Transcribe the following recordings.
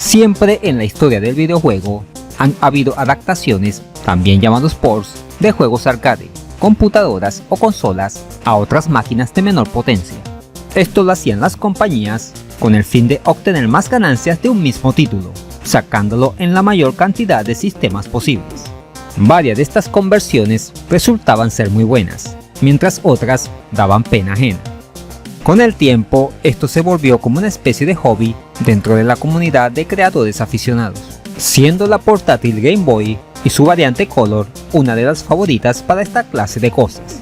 Siempre en la historia del videojuego han habido adaptaciones, también llamados ports, de juegos arcade, computadoras o consolas a otras máquinas de menor potencia. Esto lo hacían las compañías con el fin de obtener más ganancias de un mismo título, sacándolo en la mayor cantidad de sistemas posibles. Varias de estas conversiones resultaban ser muy buenas, mientras otras daban pena ajena. Con el tiempo, esto se volvió como una especie de hobby dentro de la comunidad de creadores aficionados, siendo la portátil Game Boy y su variante Color una de las favoritas para esta clase de cosas.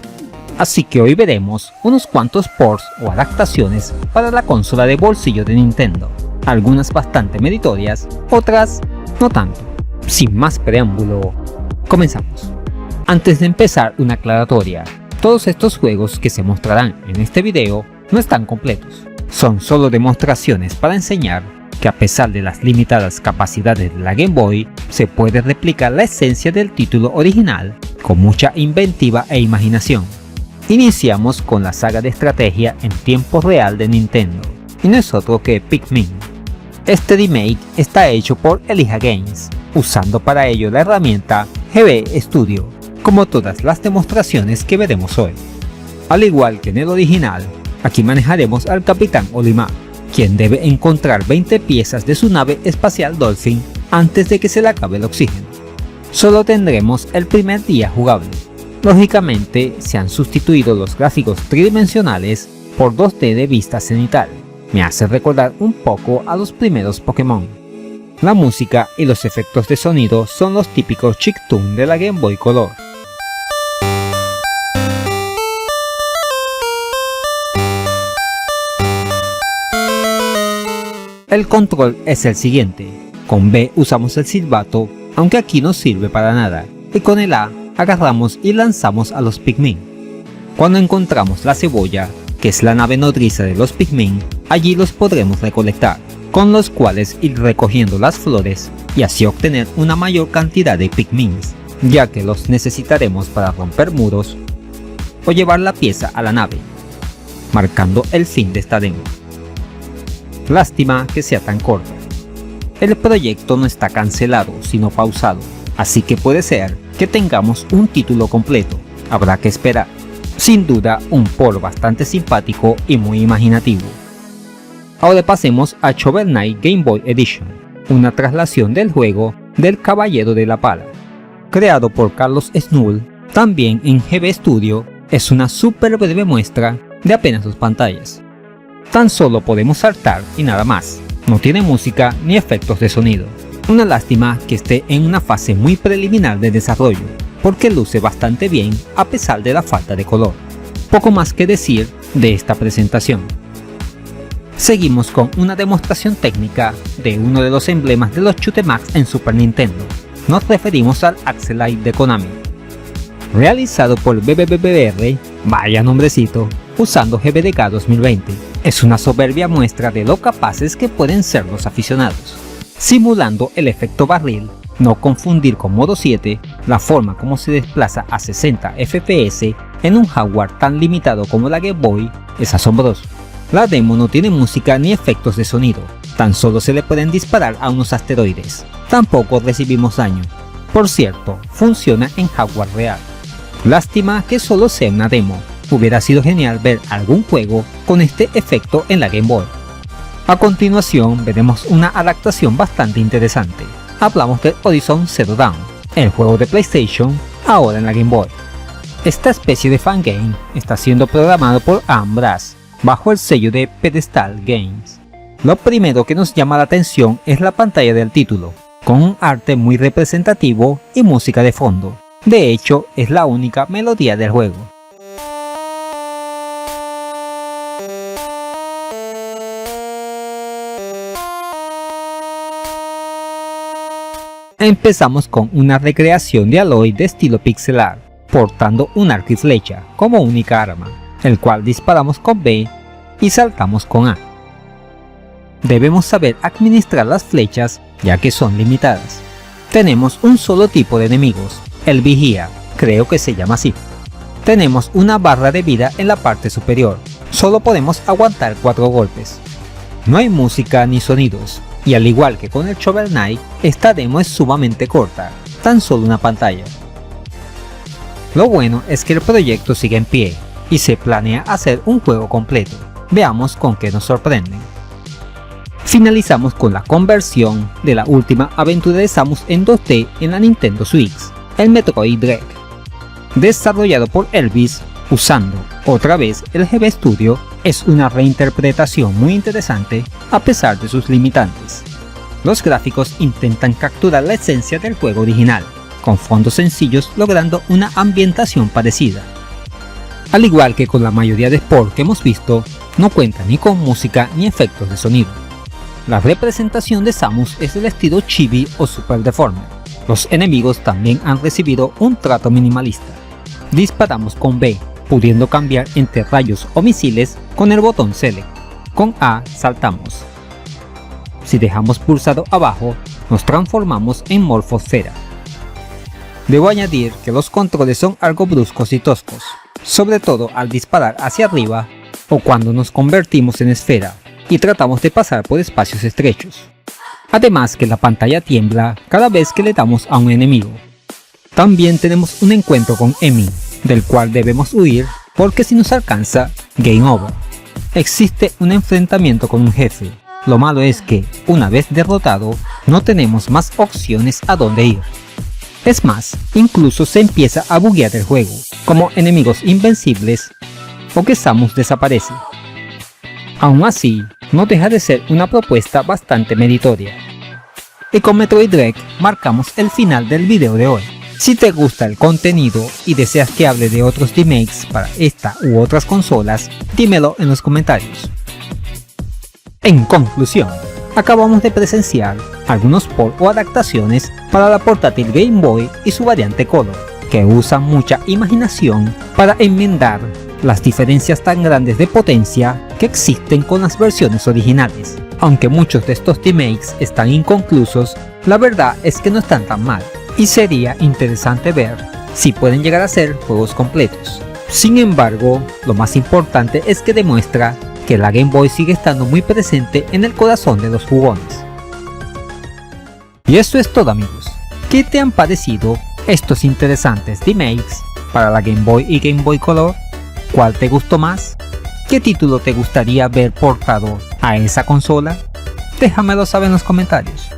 Así que hoy veremos unos cuantos ports o adaptaciones para la consola de bolsillo de Nintendo, algunas bastante meritorias, otras no tanto. Sin más preámbulo, comenzamos. Antes de empezar, una aclaratoria: todos estos juegos que se mostrarán en este video no están completos, son solo demostraciones para enseñar que a pesar de las limitadas capacidades de la Game Boy, se puede replicar la esencia del título original con mucha inventiva e imaginación. Iniciamos con la saga de estrategia en tiempo real de Nintendo, y no es otro que Pikmin. Este remake está hecho por Elijah Games, usando para ello la herramienta GB Studio, como todas las demostraciones que veremos hoy. Al igual que en el original, aquí manejaremos al Capitán Olimar, quien debe encontrar 20 piezas de su nave espacial Dolphin antes de que se le acabe el oxígeno. Solo tendremos el primer día jugable. Lógicamente, se han sustituido los gráficos tridimensionales por 2D de vista cenital. Me hace recordar un poco a los primeros Pokémon. La música y los efectos de sonido son los típicos chiptune de la Game Boy Color. El control es el siguiente: con B usamos el silbato, aunque aquí no sirve para nada, y con el A agarramos y lanzamos a los Pikmin. Cuando encontramos la cebolla, que es la nave nodriza de los Pikmin, allí los podremos recolectar, con los cuales ir recogiendo las flores y así obtener una mayor cantidad de Pikmins, ya que los necesitaremos para romper muros o llevar la pieza a la nave, marcando el fin de esta demo. Lástima que sea tan corta. El proyecto no está cancelado, sino pausado, así que puede ser que tengamos un título completo, habrá que esperar. Sin duda, un port bastante simpático y muy imaginativo. Ahora pasemos a Shovel Knight Game Boy Edition, una traslación del juego del Caballero de la Pala. Creado por Carlos Snull, también en GB Studio, es una súper breve muestra de apenas 2 pantallas. Tan solo podemos saltar y nada más, no tiene música ni efectos de sonido. Una lástima que esté en una fase muy preliminar de desarrollo, porque luce bastante bien a pesar de la falta de color. Poco más que decir de esta presentación. Seguimos con una demostración técnica de uno de los emblemas de los shoot'em-ups en Super Nintendo. Nos referimos al Axelite de Konami. Realizado por BBBR, vaya nombrecito, usando GBDK 2020. Es una soberbia muestra de lo capaces que pueden ser los aficionados. Simulando el efecto barril, no confundir con modo 7, la forma como se desplaza a 60 FPS en un hardware tan limitado como la Game Boy es asombroso. La demo no tiene música ni efectos de sonido, tan solo se le pueden disparar a unos asteroides. Tampoco recibimos daño. Por cierto, funciona en hardware real. Lástima que solo sea una demo. Hubiera sido genial ver algún juego con este efecto en la Game Boy. A continuación veremos una adaptación bastante interesante. Hablamos de Horizon Zero Dawn, el juego de PlayStation, ahora en la Game Boy. Esta especie de fangame está siendo programado por Ambras, bajo el sello de Pedestal Games. Lo primero que nos llama la atención es la pantalla del título, con un arte muy representativo y música de fondo. De hecho, es la única melodía del juego. Empezamos con una recreación de Aloy de estilo pixel art, portando un arco y flecha como única arma, el cual disparamos con B y saltamos con A. Debemos saber administrar las flechas ya que son limitadas. Tenemos un solo tipo de enemigos, el vigía, creo que se llama así. Tenemos una barra de vida en la parte superior, solo podemos aguantar 4 golpes. No hay música ni sonidos, Y al igual que con el Shovel Knight, esta demo es sumamente corta, tan solo una pantalla. Lo bueno es que el proyecto sigue en pie y se planea hacer un juego completo. Veamos con qué nos sorprenden. Finalizamos con la conversión de la última aventura de Samus en 2D en la Nintendo Switch, el Metroid Dread, desarrollado por Elvis usando otra vez el GB Studio. Es una reinterpretación muy interesante a pesar de sus limitantes. Los gráficos intentan capturar la esencia del juego original, con fondos sencillos logrando una ambientación parecida. Al igual que con la mayoría de ports que hemos visto, no cuenta ni con música ni efectos de sonido. La representación de Samus es del estilo chibi o super deformer. Los enemigos también han recibido un trato minimalista. Disparamos con B, pudiendo cambiar entre rayos o misiles con el botón Select. Con A saltamos. Si dejamos pulsado abajo, nos transformamos en Morfosfera. Debo añadir que los controles son algo bruscos y toscos, sobre todo al disparar hacia arriba o cuando nos convertimos en esfera y tratamos de pasar por espacios estrechos. Además que la pantalla tiembla cada vez que le damos a un enemigo. También tenemos un encuentro con Emmy, del cual debemos huir porque si nos alcanza, Game Over. Existe un enfrentamiento con un jefe. Lo malo es que, una vez derrotado, no tenemos más opciones a dónde ir. Es más, incluso se empieza a buguear el juego, como enemigos invencibles o que Samus desaparece. Aún así, no deja de ser una propuesta bastante meritoria. Y con Metroid Dread marcamos el final del video de hoy. Si te gusta el contenido y deseas que hable de otros remakes para esta u otras consolas, dímelo en los comentarios. En conclusión, acabamos de presenciar algunos ports o adaptaciones para la portátil Game Boy y su variante Color, que usan mucha imaginación para enmendar las diferencias tan grandes de potencia que existen con las versiones originales. Aunque muchos de estos remakes están inconclusos, la verdad es que no están tan mal, y sería interesante ver si pueden llegar a ser juegos completos. Sin embargo, lo más importante es que demuestra que la Game Boy sigue estando muy presente en el corazón de los jugones. Y eso es todo, amigos. ¿Qué te han parecido estos interesantes remakes para la Game Boy y Game Boy Color? ¿Cuál te gustó más? ¿Qué título te gustaría ver portado a esa consola? Déjamelo saber en los comentarios.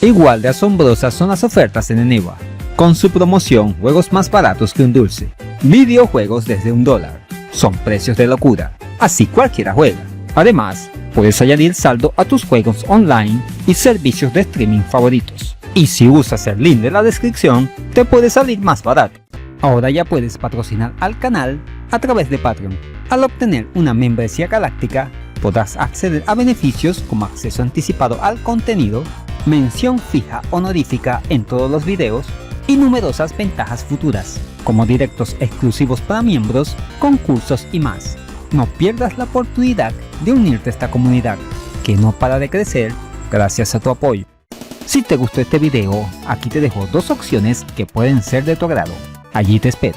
Igual de asombrosas son las ofertas en Eneba, con su promoción juegos más baratos que un dulce, videojuegos desde $1, son precios de locura, así cualquiera juega. Además, puedes añadir saldo a tus juegos online y servicios de streaming favoritos. Y si usas el link de la descripción, te puede salir más barato. Ahora ya puedes patrocinar al canal a través de Patreon. Al obtener una membresía galáctica, podrás acceder a beneficios como acceso anticipado al contenido, mención fija honorífica en todos los videos y numerosas ventajas futuras, como directos exclusivos para miembros, concursos y más. No pierdas la oportunidad de unirte a esta comunidad, que no para de crecer gracias a tu apoyo. Si te gustó este video, aquí te dejo dos opciones que pueden ser de tu agrado. Allí te espero.